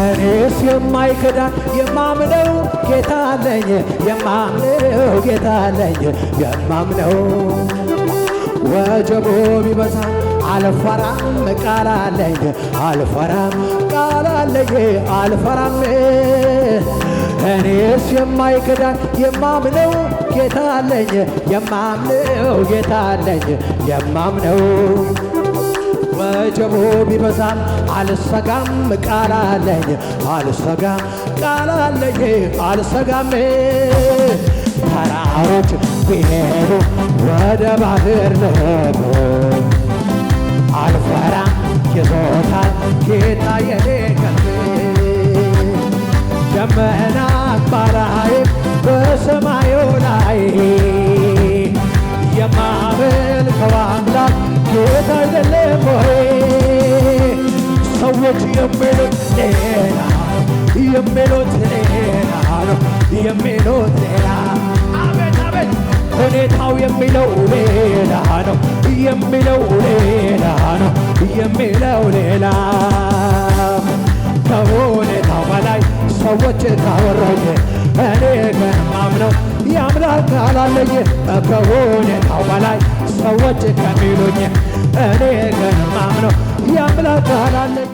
እኔስ የማይክዳን የማምነው ጌታ አለኝ የማምነው ጌታ አለኝ የማምነው ወጀቡ ቢበዛ አልፈራም ቃል አለኝ አልፈራም ቃል አለኝ አልፈራም እኔስ የማይክዳን የማምነው ጌታ አለኝ የማምነው ጌታ አለኝ የማምነው ወጀቡ ቢበዛም አልሰጋም ቃል አለኝ አልሰጋም ቃል አለኝ አልሰጋም ተራሮች ቢሄዱ ወደ ባህር ልሄዱ አልፈራም ይዞታል ጌታ የኔ ቀልቤ ደመና ባላይ በሰማዩ ላይ የማመልከው አምላክ ጌታ አይደለም ወይ? ሰዎች የሚሉት ሌላ የሚሉት ሌላ ነው የሚሉት ሌላ አቤት አቤት ሁኔታው የሚለው ሌላ ነው የሚለው ሌላ ነው የሚለው ሌላ ከሁኔታው በላይ ሰዎች ካወሩኝ እኔ ግን ማምነው የአምላክ ቃል አለኝ ከሁኔታው በላይ ሰዎች ከሚሉኝ እኔ ግን ማምነው የአምላክ ቃል አለኝ